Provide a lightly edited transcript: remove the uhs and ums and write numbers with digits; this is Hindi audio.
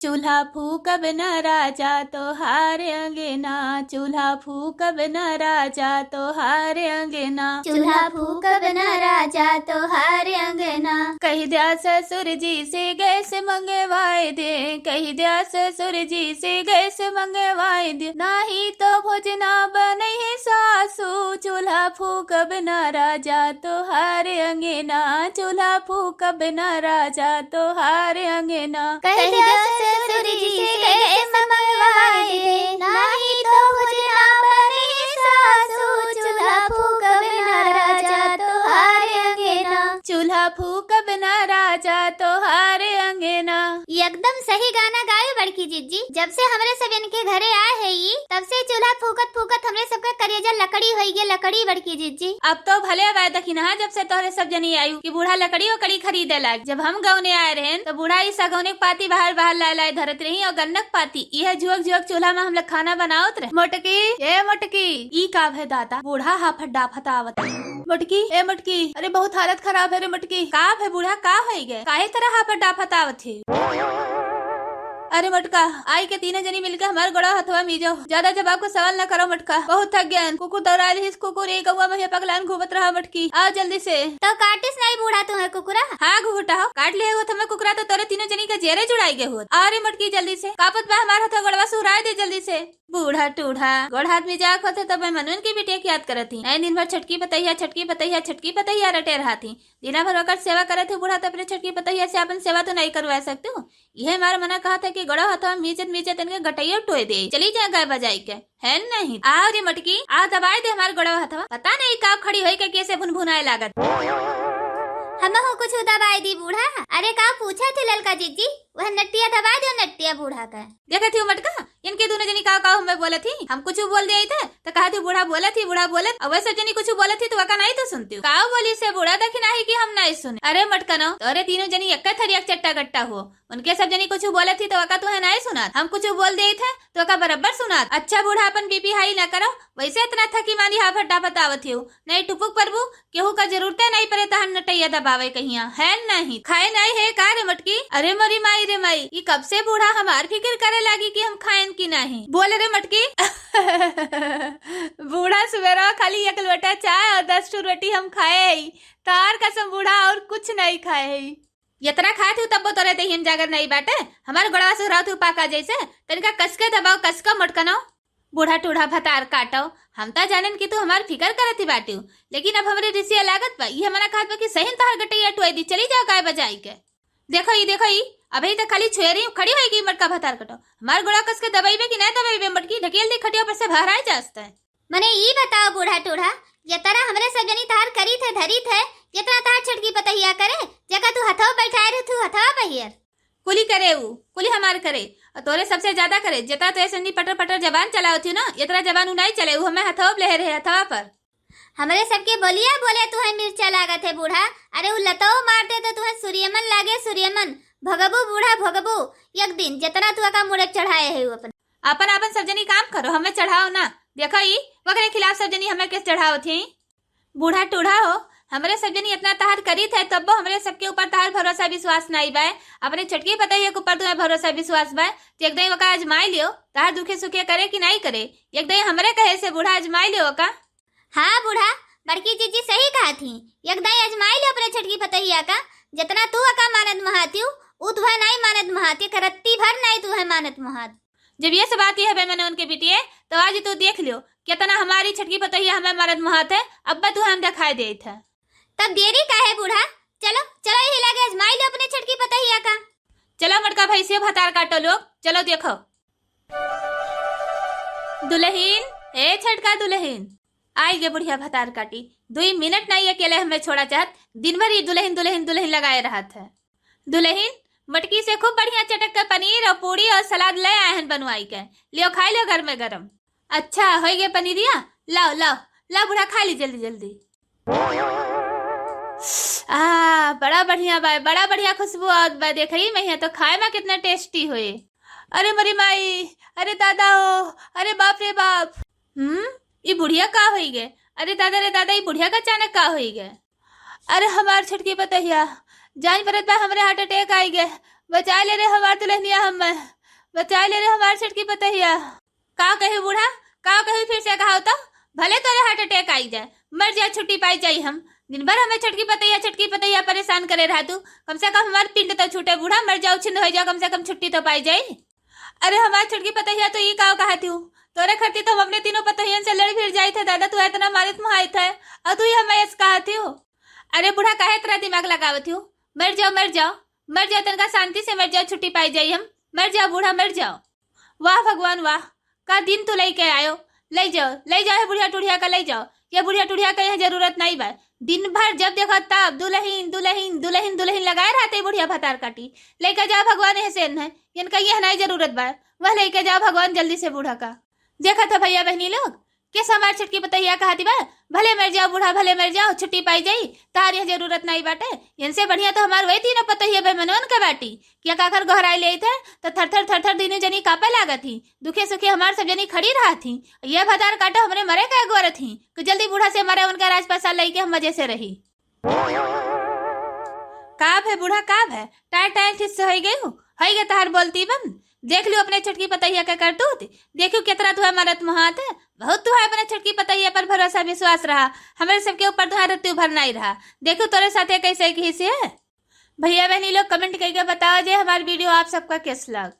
चूल्हा फूकब न राजा तोहार अंगना, चूल्हा फूकब न राजा तोहार अंगना, चूल्हा फूकब न राजा तोहार अंगना। कही दिया ससुर जी से गैस मंगवाए दे, कही दिया ससुर जी से गैस मंगवाए दे, नाही तो भोजना बने है सासू, चूल्हा फूकब न राजा तोहार अंगना, चूल्हा फूकब न राजा तोहार अंगना। कह दिया ससुर जी से गैस मंगवाए दे, नाही तो भोजना बने सासू, चूल्हा फूकब न राजा तोहार अंगना। चूल्हा फूकब न राजा तोहार अंगना। एकदम सही गाना गाए बड़की जीजी। जब से हमरे सब इनके घरे आए है ई, तब से चूल्हा फूकत फूकत हमरे सबका करेजा लकड़ी हो गए, लकड़ी बड़की जीजी। अब तो भले आवाज दखी ना जब से तोहरे सब जनी आयु कि बूढ़ा लकड़ी वकड़ी खरीदे लाग। जब हम गौने आए रहे तो बूढ़ा इस सगौने पाती बाहर बाहर ला लाई धरत रही और गन्नक पाती यह जुअक जुअक चूल्हा में हम लोग खाना बनावत रहे। मोटकी ए मोटकी ई का है दादा, बूढ़ा हाफत डाफत आवत। मोटकी ए मोटकी, अरे बहुत हालत खराब है रे मोटकी। का है बूढ़ा, का हो गए, काहे तरह हाफत डाफत आवत है? अरे मटका आई के तीनों जनी मिलकर हमारे गड़ा हथवा मीजो। ज्यादा जवाब को सवाल न करो मटका, बहुत थक गया। कुकुर दौड़ा रही, कुकुर एक गौवा में पगलान घूमत रहा। मटकी आओ जल्दी से। तो काटिस नहीं बूढ़ा तुम्हें कुकुरा? हाँ घुघुटा हो काट लिए हो तुम्हें कुकुरा, तो तोरे तीनों जनी का जेरे जुड़ाई गए हो। अरे मटकी जल्दी से, कापत बा हमारा हथवा गड़वा सुहराए दे जल्दी से। बूढ़ा टूढ़ा गोड़ हाथ में जाक होते तब मैं मनवन की बिटिया की याद करती। नए दिन भर छटकी पतैया छटकी पतैया छटकी पतैया रटे रहा थी। दिना भर वक्त सेवा करे थे बूढ़ा, तो अपने छटकी पतैया से अपन सेवा तो नहीं करवा सकते हो। यह हमारा मना कहा था कि गड़ा हथवा मीचत मीचत इनके गटैया टोए दे, चली जाए गाय बजाई के है नहीं। आ रे मटकी आ दबाए दे हमारे गड़ा हथवा, पता नहीं काब खड़ी हुई के कैसे भुन भुनाए लागत। हम हो कुछ दबाई दी बूढ़ा? अरे का पूछा थे ललका जीजी, वह नट्टिया दबा दो नट्टिया बूढ़ा का। देखा थी मटका इनके दोनों जनी का हमें बोले थी, हम कुछ बोल दिए थे तो कहा थी बूढ़ा बोला थी, बूढ़ा बोले अब वैसे जनी कुछ बोले थी तो वका नहीं तो सुनती हूँ। का बोली से बूढ़ा देखी नहीं कि हम नहीं सुने। अरे मटका नो तोरे तीनों जनी एक थरी एक चट्टा गट्टा हो, उनके सब जनी कुछ बोले थी तो वका तुम्हें नहीं सुना। हम कुछ बोल दिए थे तो वका बराबर सुना। अच्छा बूढ़ा अपन बीपी हाई न करो, वैसे इतना थकी मानी हाफत डाफत आवत हो। नहीं टुपुक परबू केहू का जरूरत नहीं पड़े तो हम नटैया दबावे कहिया है नहीं। खाए नहीं है का रे मटकी? अरे मरी माई रे माई, ये कब से बूढ़ा हमार फिक्र करे लगी कि हम खाएं कि नहीं। बोले रे मटकी बूढ़ा सवेरा खाली एक लोटा चाय और 10 टू रोटी हम खाए, तार कसम बूढ़ा और कुछ नहीं खाए। इतना खाए थे तब तोरे ते हिम जागर नहीं बाटे। हमारे गोड़वा से रहा तू पाका जैसे तनिका कसके दबाओ, कसका मटकनो। बूढ़ा टूढ़ा भतार काटो, हम तो जानन कि तू हमार फिकर करती बाटू, लेकिन अब हमरे रिसिया लागत बा ये हमारा खात बा कि सही तोहर गटैया टोए दी, चली जाओ गाय बजाई के। देखो ई अभी तक खाली छुए रही खड़ी होगी मटका भतार कटो। हमार गोड़ा कस के दबाई में कि नहीं दबाई में मटकी ढकेल दी खटिया पर से बाहर आ जाता है। मने ई बताओ बूढ़ा टूढ़ा, ये तरह हमरे सब जनी तार करी थे धरी थे, जितना तार छटकी पतैया करे जगह तू हथवा बैठाए रहे तू हथवा पहियर कुली करे ऊ कुली हमार करे और तोरे सबसे ज्यादा करे। जितना तो ऐसे पटर पटर जबान चलाओ थी ना, इतना जबान उ नहीं चले, ऊ हमें हथवा ले रहे हथवा पर। हमरे सबके बोलिया बोले तुम्हें मिर्चा लागत है बूढ़ा। अरे उ लतो मारते तो तुम्हें सूर्यमन लागे सूर्यमन। भगबू बूढ़ा भगबू एक दिन जितना तू का मुड़क चढ़ाए है अपन अपन सब जनी काम करो, हमें चढ़ाओ ना। देखो ई वगैरह खिलाफ सब जनी हमें किस चढ़ाओ थी। बूढ़ा टूढ़ा हो हमरे सब जनी इतना तार करी थे तब वो हमरे सबके ऊपर तार भरोसा विश्वास नहीं बाय। अपने छटकी पतैया के ऊपर तुम्हें भरोसा विश्वास बाय तो एकदम वका आजमाई लियो, तार दुखे सुखे करे कि नहीं करे। एकदम हमरे कहे से बूढ़ा आजमाई लियो का। हाँ बूढ़ा बड़की जीजी सही कहा थी, एकदम आजमाई लियो अपने छटकी पतैया का। जितना तू का मानत महाती उ तुहे नहीं मानत महाती, करत्ती भर नहीं तुहे मानत महात। जब ये सब बात है मैंने उनके बिटिए तो आज तू देख लियो कितना हमारी छटकी पतैया हमें मानत महात है। अब्बा तू हम दिखाई दे था तब देरी का है बूढ़ा, चलो चलो यही लगे आजमाई लो अपने छटकी पतैया का। चलो मटका भाई से भतार काटो लोग, चलो देखो। दुल्हन ए छटका दुल्हन आई गे बुढ़िया भतार काटी। 2 मिनट नहीं अकेले हमें छोड़ा चाहत, दिन भर ये दुल्हन दुल्हन दुल्हन लगाए रहा था। दुल्हन मटकी से खूब बढ़िया चटक का पनीर और पूरी और सलाद ले आए हैं बनवाई के, लियो खाई लो घर में गरम। अच्छा हो गए पनीरिया, लाओ लाओ लाओ बूढ़ा खा ली जल्दी जल्दी। बड़ा बढ़िया बा, बड़ा बढ़िया खुशबू आवत बा। देख रही मैं तो खाए में कितना टेस्टी हुए। अरे मरी माई, अरे दादा हो, अरे बाप रे बाप। ये बुढ़िया का हुई गे? अरे दादा रे दादा ये बुढ़िया का अचानक का हुई गे? अरे हमार छटकी पतैया जान परत बा हमरे हार्ट अटैक आई गे, बचा ले रे हमार दुल्हनिया, हम बचा ले रे हमार छटकी पतहिया। का कही बूढ़ा, का कही फिर से कहा तो भले तोरे हार्ट अटैक आई जाए, मर जाए, छुट्टी पाई जाई हम। दिन भर हमें छटकी पतैया परेशान करे रहा तू। कम से कम हमार पिंड तो छूटे बूढ़ा, मर जाओ छिंद हो जाओ, कम से कम छुट्टी तो पाई जाई। अरे हमार छटकी पतैया तो ये का कहा तू, तोरे खरती तो हम अपने तीनों पतहियन से लड़ फिर जाई थे दादा, तू इतना मारित मुहाई थे और तू ही हमें ऐसा कहती हो। अरे बूढ़ा काहे तेरा दिमाग लगावत हो, मर जाओ मर जाओ मर जाओ, तनका शांति से मर जाओ, छुट्टी पाई जाई हम। मर जाओ बूढ़ा मर जाओ। वाह भगवान वाह, का दिन तू लेके आयो। ले जाओ बुढ़िया टुढ़िया का ले जाओ। ये बुढ़िया टुढ़िया का यहाँ जरूरत नहीं बा। दिन भर जब देखो तब दुल्हन दुल्हन दुल्हन दुल्हन लगाए रहते बुढ़िया भतार काटी। लेके जाओ भगवान हसेन है, इनका यह नहीं जरूरत बा, वह लेके जाओ भगवान जल्दी से बूढ़ा का। देखा था भैया बहनी लोग किस हमार छटकी पतैया कहती बा, भले मर जाओ बूढ़ा भले मर जाओ, छुट्टी पाई जाई, तार यह जरूरत नहीं बाटे। इनसे बढ़िया तो हमार वही तीनों पतैया बेमनवन के बाटी। क्या काकर घहराई ले थे तो थर थर तीनों जनी कापे लागत थी, दुखे सुखे हमार सब जनी खड़ी रहा थी। यह भतार काटो हमरे मरे का गोर थी कि जल्दी बूढ़ा से मरे, उनका राजपासा लेके हम मजे से रही। काब है बूढ़ा काब है, टाइट टाइट ठीक से हो गई हूँ, है तार बोलती बन। देख लियो अपने छटकी पतैया का करतूत, देखो कितना तुहे मरत मुहात है। बहुत तुहे अपने छटकी पतैया पर भरोसा विश्वास रहा, हमारे सबके ऊपर तुहे रत्तू भर नहीं रहा। देखो तोरे साथे कैसे की है। भैया बहनी लोग कमेंट करके बताओ जे हमारी वीडियो आप सबका कैसा लगा।